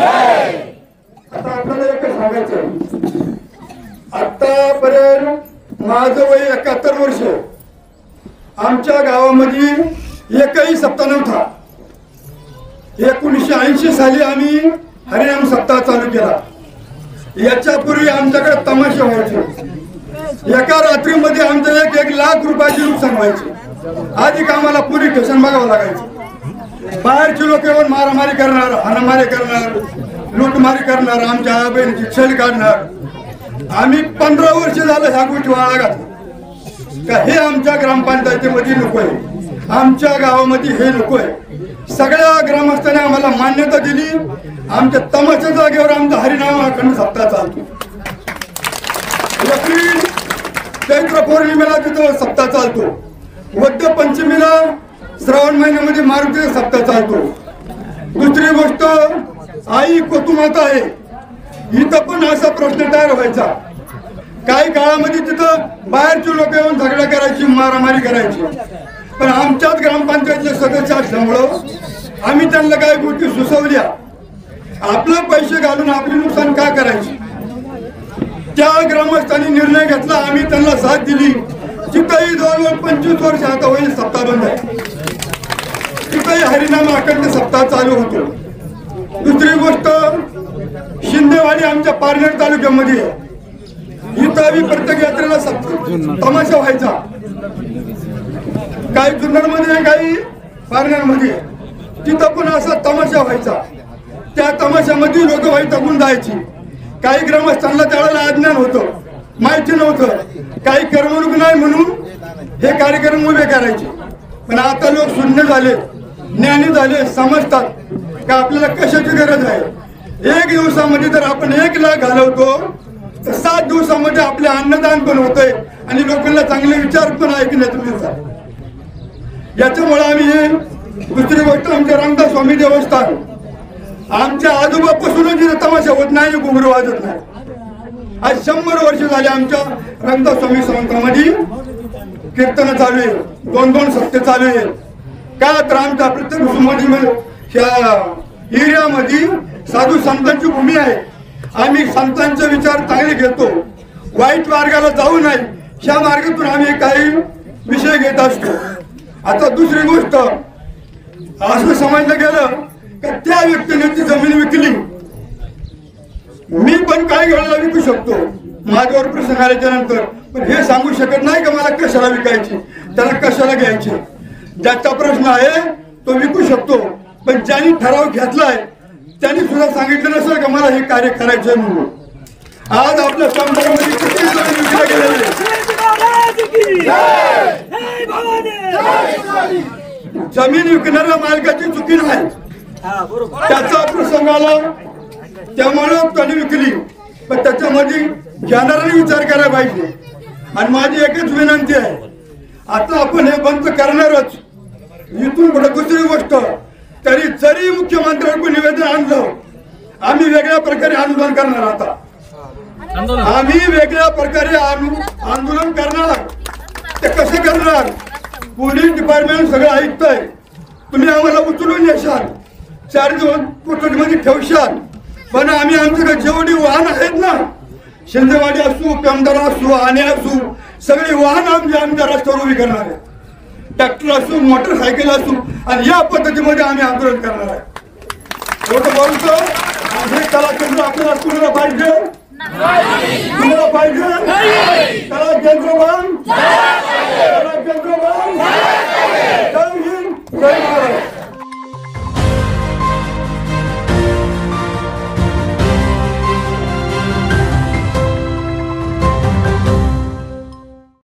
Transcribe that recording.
आता आपल्याला एकच सांगायचं, आतापर्यंत माझं वय 71 वर्ष, आमच्या गावामध्ये एकही सप्ताह नव्हता. 1980 साली आम्ही हरिनाम सप्ताह चालू केला. याच्यापूर्वी आमच्याकडे तमाशे व्हायचे. एका रात्रीमध्ये आमचं 1 लाख रुपयाचे नुकसान व्हायचे. आधी आम्हाला पोलीस स्टेशन बघावं लागायचं. बाहेरचे लोक येऊन मारामारी करणार, हाणामारी करणार, लूटमारी करणार, आमच्या आई बहिणीची छेड काढणार. आम्ही 15 वर्ष झालं ह्या गोष्टी वाळा घातल्या का हे आमच्या ग्रामपंचायतीमध्ये नको आहे, आमच्या गावामध्ये हे नको आहे. सगळ्या ग्रामस्थांनी आम्हाला मान्यता दिली. आमच्या तमाशा जागेवर आमचा हरिनाम अखंड सप्ताह चालतो. चैत्र पौर्णिमेला तिथं सप्ताह चालतो. वद्य पंचमीला श्रावण महिन्यामध्ये मारुतीचा सप्ताह चालतो. दुसरी गोष्ट, आई कोतुमाता आहे, इथं पण असा प्रश्न तयार व्हायचा. काही काळामध्ये तिथं बाहेरचे लोक येऊन झगडा करायची, मारामारी करायची. पण आमच्याच ग्रामपंचायतीचे सदस्य असल्यामुळं आम्ही त्यांना काही गोष्टी सुचवल्या. आपले पैसे घालून आपले नुकसान का करायचे. त्या ग्रामस्थांनी निर्णय घेतला, आम्ही त्यांना साथ दिली. तिथंही जवळजवळ 25 वर्ष आता होईल सप्ताह बंद आहे. तिथंही हरिनाम अखंड सप्ताह चालू होतो. दुसरी गोष्ट, शिंदेवाडी आमच्या पारनेर तालुक्यामध्ये इथं प्रत्येक यात्रेला तमाशा व्हायचा. काही जुन्नरमध्ये, काही पारनेरमध्ये, तिथं पण असा तमाशा व्हायचा. त्या तमाशामध्ये लोक वैतागून जायची. काही ग्रामस्थांना त्यावेळेला अज्ञान होतं, माहिती नव्हतं, काही करमणूक नाही म्हणून हे कार्यक्रम उभे करायचे. पण आता लोक शून्य झाले, ज्ञानी झाले, समजतात का आपल्याला कशाची गरज आहे. 1 दिवसामध्ये जर आपण 1 लाख घालवतो तर 7 दिवसामध्ये आपले अन्नदान पण होतंय आणि लोकांना चांगले विचार पण ऐकण्यात मिळतात. याच्यामुळे आम्ही हे. दुसरी गोष्ट, आमच्या रंगदास स्वामी देवस्थान, आमच्या आजोबापासूनच जिथे तमाशा होत नाही, घुंगरू वाजत नाही. आज 100 वर्ष झाले आमच्या रंगदास स्वामी संस्थांमध्ये कीर्तन चालू आहे, 2-2 सप्ते चालू आहे. का तर आमच्या प्रत्येक ह्या एरियामध्ये साधू संतांची भूमी आहे. आम्ही संतांचे विचार चांगले घेतो, वाईट मार्गाला जाऊ नये ह्या मार्गातून आम्ही काही विषय घेत असतो. आता दुसरी गोष्ट, असं समजलं गेलं का त्या व्यक्तीने ती जमीन विकली. मी पण काही वेळेला विकू शकतो माझ्यावर प्रश्न आल्याच्या नंतर, पण हे सांगू शकत नाही का मला कशाला विकायची, त्याला कशाला घ्यायची. ज्याचा प्रश्न आहे तो विकू शकतो, पण ज्यांनी ठराव घेतलाय त्यांनी सुद्धा सांगितलं नसेल का मला हे कार्य करायचंय म्हणून. आज आपल्या संपर्कामध्ये किती जमीन विकल्या गेलेली. जमीन विकणाऱ्या मालकाची चुकी नाही, त्याचा प्रसंग आला त्यामुळे त्याने विकली. पण त्याच्यामध्ये घेणाऱ्याने विचार करायला पाहिजे. आणि माझी एकच विनंती आहे, आता आपण हे बंद करणारच. इथून पुढे दुसरी गोष्ट, तरी जरी मुख्यमंत्र्यांकडून निवेदन आणलं, आम्ही वेगळ्या प्रकारे आंदोलन करणार. आता आम्ही वेगळ्या प्रकारे आंदोलन करणार. ते कसं करणार, पोलीस डिपार्टमेंट सगळं ऐकतंय. तुम्ही आम्हाला उचलून येशाल, 4 दिवस कोठडीमध्ये ठेवशाल, पण आम्ही आमच्याकडे जेवढी वाहन आहेत ना, शिंदेवाडी असू, पेमदार असू, आणे असू, सगळी वाहन आमच्या रस्त्यावर उभी करणार आहे. ट्रॅक्टर असू, मोटरसायकल असू, आणि या पद्धतीमध्ये आम्ही आंदोलन करणार आहे. एवढं बोलतो. हे कलाकेंद्र आपल्याला कुणाला पाहिजे, कुणाला पाहिजे, कला केंद्र